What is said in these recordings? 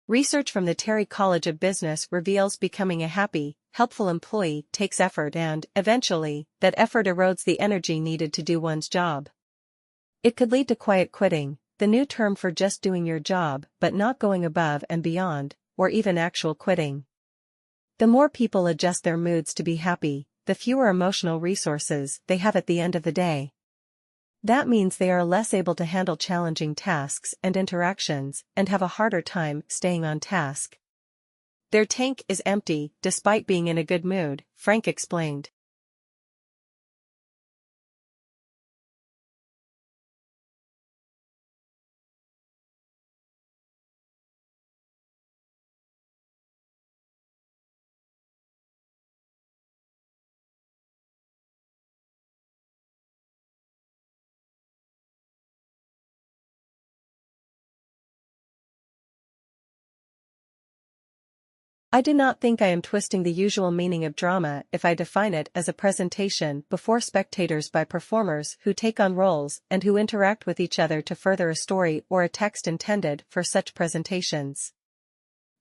Research from the Terry College of Business reveals becoming a happy, helpful employee takes effort and, eventually, that effort erodes the energy needed to do one's job. It could lead to quiet quitting, the new term for just doing your job but not going above and beyond, or even actual quitting. The more people adjust their moods to be happy, the fewer emotional resources they have at the end of the day. That means they are less able to handle challenging tasks and interactions and have a harder time staying on task. Their tank is empty despite being in a good mood, Frank explained. I do not think I am twisting the usual meaning of drama if I define it as a presentation before spectators by performers who take on roles and who interact with each other to further a story or a text intended for such presentations.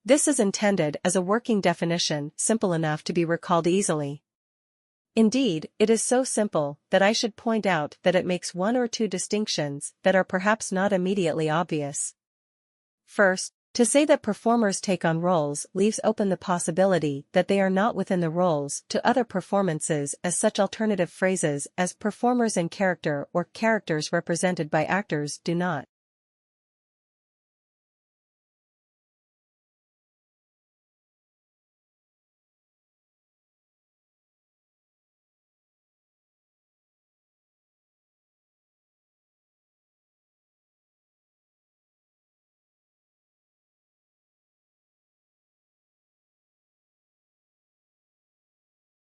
This is intended as a working definition simple enough to be recalled easily. Indeed, it is so simple that I should point out that it makes one or two distinctions that are perhaps not immediately obvious. First, to say that performers take on roles leaves open the possibility that they are not within the roles to other performances as such alternative phrases as performers in character or characters represented by actors do not.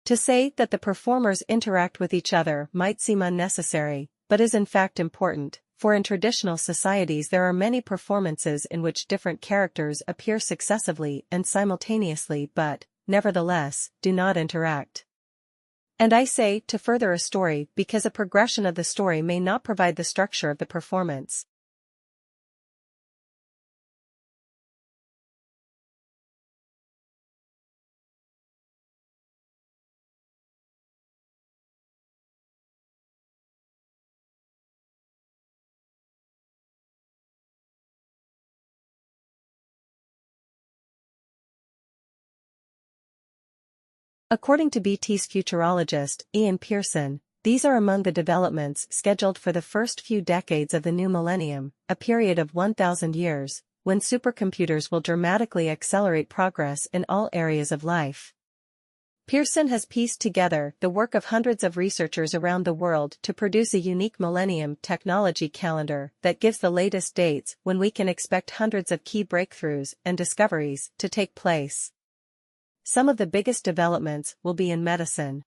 To say that the performers interact with each other might seem unnecessary, but is in fact important, for in traditional societies there are many performances in which different characters appear successively and simultaneously but, nevertheless, do not interact. And I say to further a story because a progression of the story may not provide the structure of the performance. According to BT's futurologist, Ian Pearson, these are among the developments scheduled for the first few decades of the new millennium, a period of 1,000 years, when supercomputers will dramatically accelerate progress in all areas of life. Pearson has pieced together the work of hundreds of researchers around the world to produce a unique millennium technology calendar that gives the latest dates when we can expect hundreds of key breakthroughs and discoveries to take place. Some of the biggest developments will be in medicine.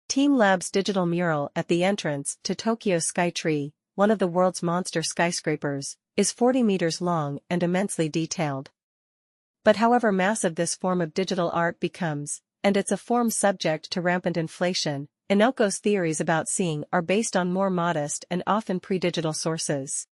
Team Lab's digital mural at the entrance to Tokyo's Skytree, one of the world's monster skyscrapers, is 40 meters long and immensely detailed. But however massive this form of digital art becomes, and it's a form subject to rampant inflation, Inoko's theories about seeing are based on more modest and often pre-digital sources.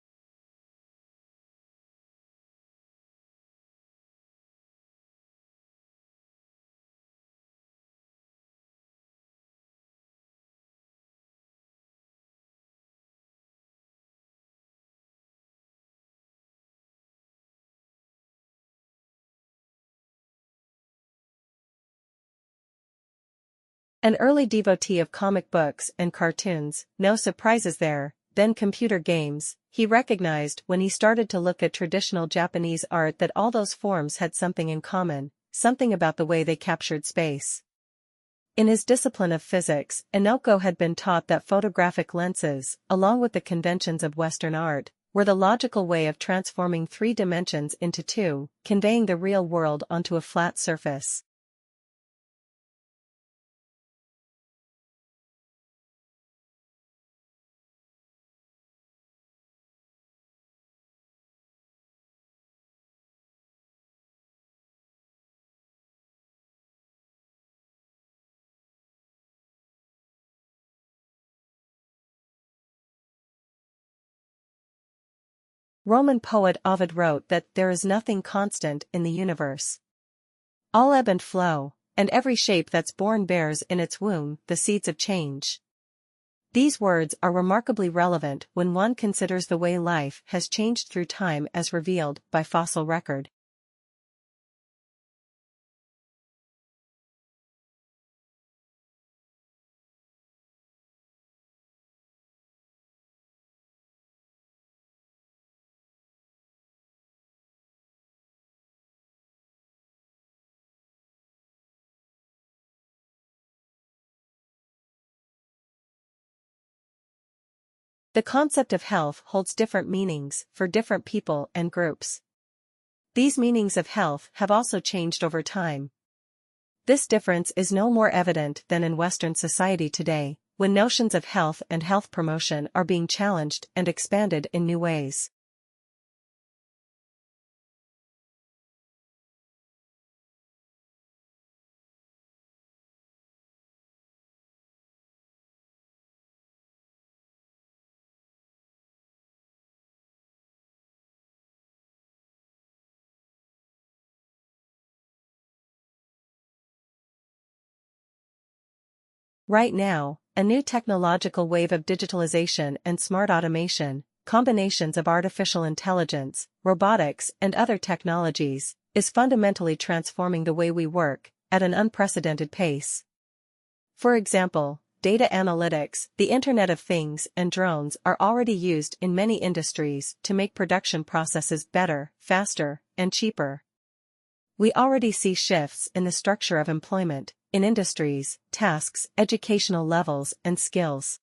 An early devotee of comic books and cartoons, no surprises there, then computer games, he recognized when he started to look at traditional Japanese art that all those forms had something in common, something about the way they captured space. In his discipline of physics, Inoko had been taught that photographic lenses, along with the conventions of Western art, were the logical way of transforming three dimensions into two, conveying the real world onto a flat surface. Roman poet Ovid wrote that there is nothing constant in the universe. All ebb and flow, and every shape that's born bears in its womb the seeds of change. These words are remarkably relevant when one considers the way life has changed through time as revealed by fossil record. The concept of health holds different meanings for different people and groups. These meanings of health have also changed over time. This difference is no more evident than in Western society today, when notions of health and health promotion are being challenged and expanded in new ways. Right now, a new technological wave of digitalization and smart automation, combinations of artificial intelligence, robotics, and other technologies, is fundamentally transforming the way we work, at an unprecedented pace. For example, data analytics, the Internet of Things, and drones are already used in many industries to make production processes better, faster, and cheaper. We already see shifts in the structure of employment, in industries, tasks, educational levels, and skills.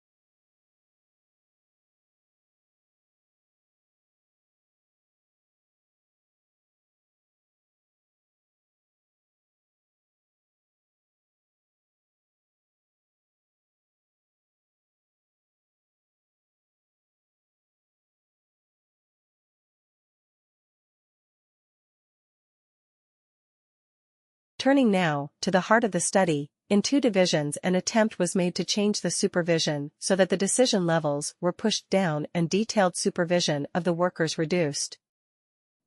Turning now to the heart of the study, in two divisions an attempt was made to change the supervision so that the decision levels were pushed down and detailed supervision of the workers reduced.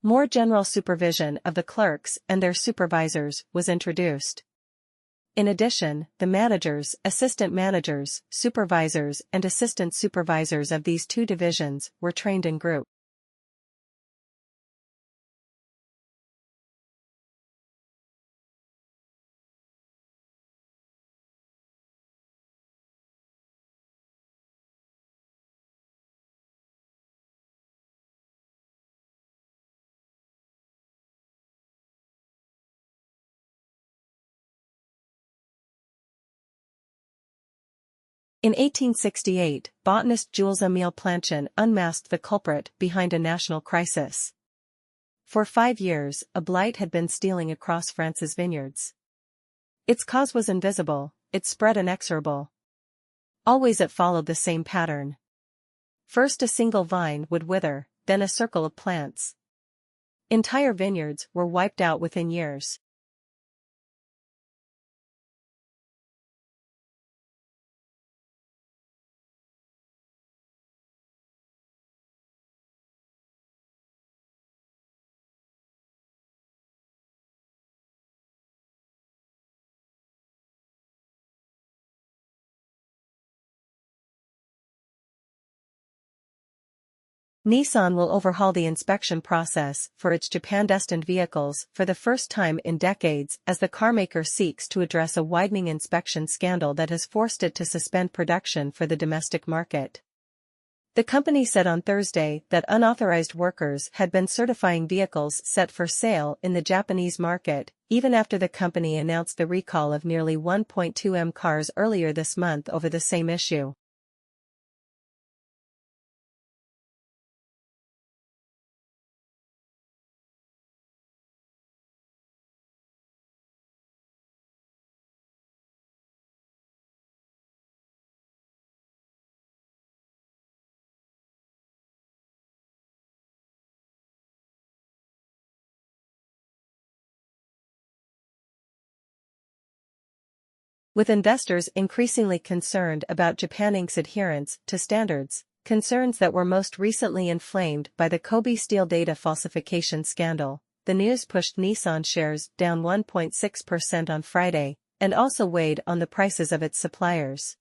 More general supervision of the clerks and their supervisors was introduced. In addition, the managers, assistant managers, supervisors, and assistant supervisors of these two divisions were trained in group. In 1868, botanist Jules-Émile Planchen unmasked the culprit behind a national crisis. For 5 years, a blight had been stealing across France's vineyards. Its cause was invisible, its spread inexorable. Always it followed the same pattern. First a single vine would wither, then a circle of plants. Entire vineyards were wiped out within years. Nissan will overhaul the inspection process for its Japan-destined vehicles for the first time in decades as the carmaker seeks to address a widening inspection scandal that has forced it to suspend production for the domestic market. The company said on Thursday that unauthorized workers had been certifying vehicles set for sale in the Japanese market, even after the company announced the recall of nearly 1.2 million cars earlier this month over the same issue. With investors increasingly concerned about Japan Inc.'s adherence to standards, concerns that were most recently inflamed by the Kobe Steel data falsification scandal. The news pushed Nissan shares down 1.6% on Friday, and also weighed on the prices of its suppliers.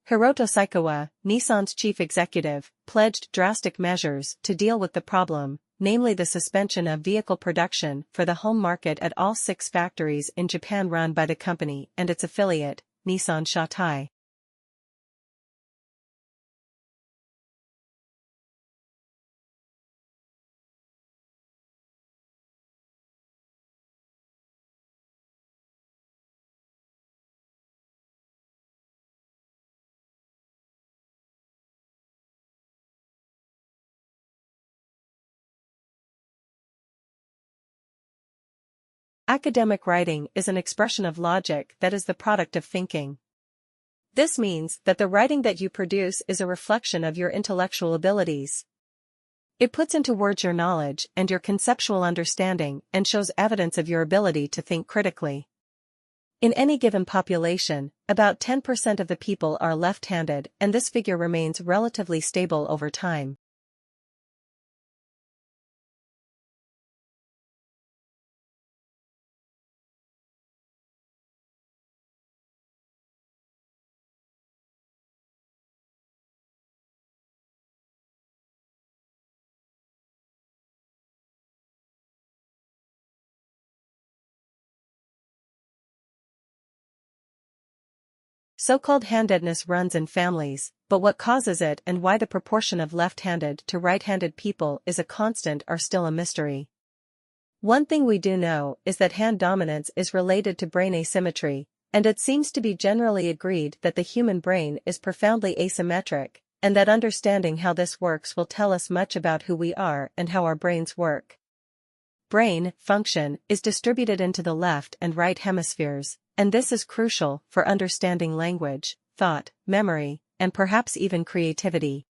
Hiroto Saikawa, Nissan's chief executive, pledged drastic measures to deal with the problem, namely the suspension of vehicle production for the home market at all 6 factories in Japan run by the company and its affiliate, Nissan Shatai. Academic writing is an expression of logic that is the product of thinking. This means that the writing that you produce is a reflection of your intellectual abilities. It puts into words your knowledge and your conceptual understanding and shows evidence of your ability to think critically. In any given population, about 10% of the people are left-handed, and this figure remains relatively stable over time. So-called handedness runs in families, but what causes it and why the proportion of left-handed to right-handed people is a constant are still a mystery. One thing we do know is that hand dominance is related to brain asymmetry, and it seems to be generally agreed that the human brain is profoundly asymmetric, and that understanding how this works will tell us much about who we are and how our brains work. Brain function is distributed into the left and right hemispheres, and this is crucial for understanding language, thought, memory, and perhaps even creativity.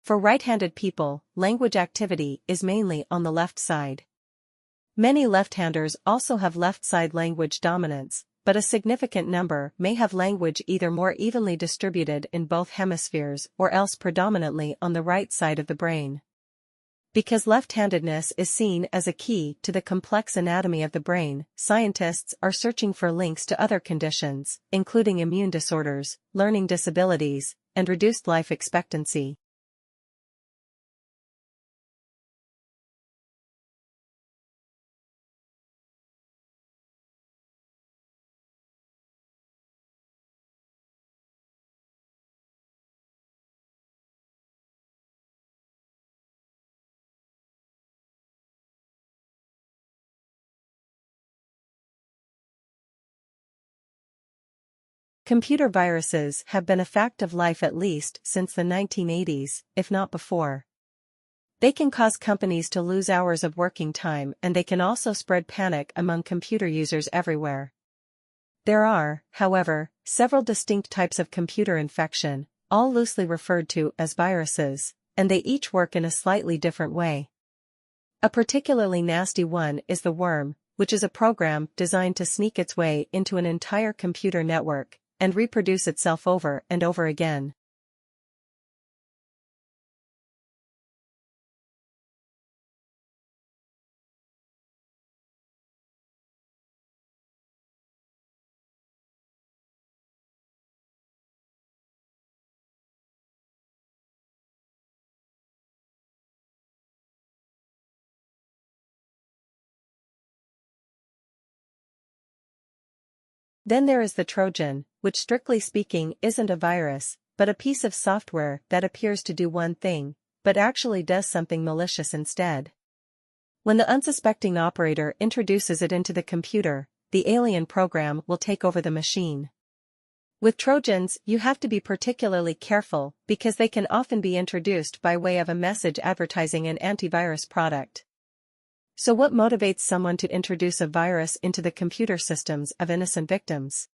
For right-handed people, language activity is mainly on the left side. Many left-handers also have left-side language dominance, but a significant number may have language either more evenly distributed in both hemispheres or else predominantly on the right side of the brain. Because left-handedness is seen as a key to the complex anatomy of the brain, scientists are searching for links to other conditions, including immune disorders, learning disabilities, and reduced life expectancy. Computer viruses have been a fact of life at least since the 1980s, if not before. They can cause companies to lose hours of working time, and they can also spread panic among computer users everywhere. There are, however, several distinct types of computer infection, all loosely referred to as viruses, and they each work in a slightly different way. A particularly nasty one is the worm, which is a program designed to sneak its way into an entire computer network and reproduce itself over and over again. Then there is the Trojan, which strictly speaking isn't a virus, but a piece of software that appears to do one thing, but actually does something malicious instead. When the unsuspecting operator introduces it into the computer, the alien program will take over the machine. With Trojans, you have to be particularly careful because they can often be introduced by way of a message advertising an antivirus product. So what motivates someone to introduce a virus into the computer systems of innocent victims?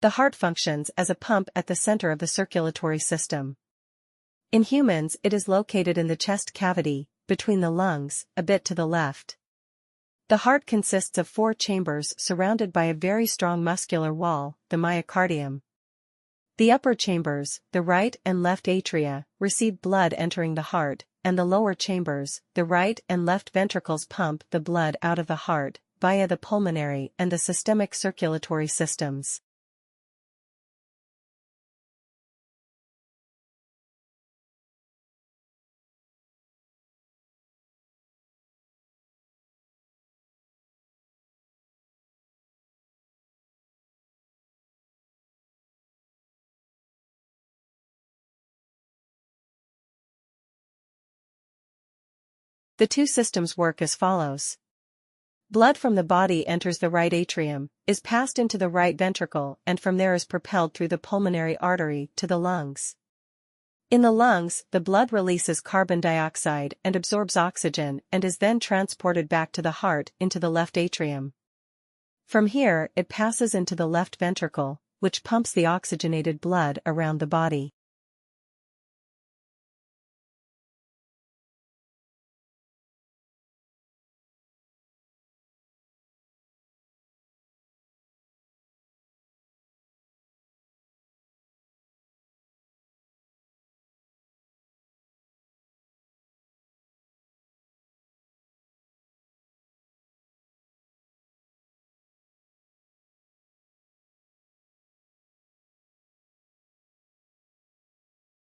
The heart functions as a pump at the center of the circulatory system. In humans, it is located in the chest cavity, between the lungs, a bit to the left. The heart consists of 4 chambers surrounded by a very strong muscular wall, the myocardium. The upper chambers, the right and left atria, receive blood entering the heart, and the lower chambers, the right and left ventricles, pump the blood out of the heart, via the pulmonary and the systemic circulatory systems. The two systems work as follows. Blood from the body enters the right atrium, is passed into the right ventricle, and from there is propelled through the pulmonary artery to the lungs. In the lungs, the blood releases carbon dioxide and absorbs oxygen and is then transported back to the heart into the left atrium. From here, it passes into the left ventricle, which pumps the oxygenated blood around the body.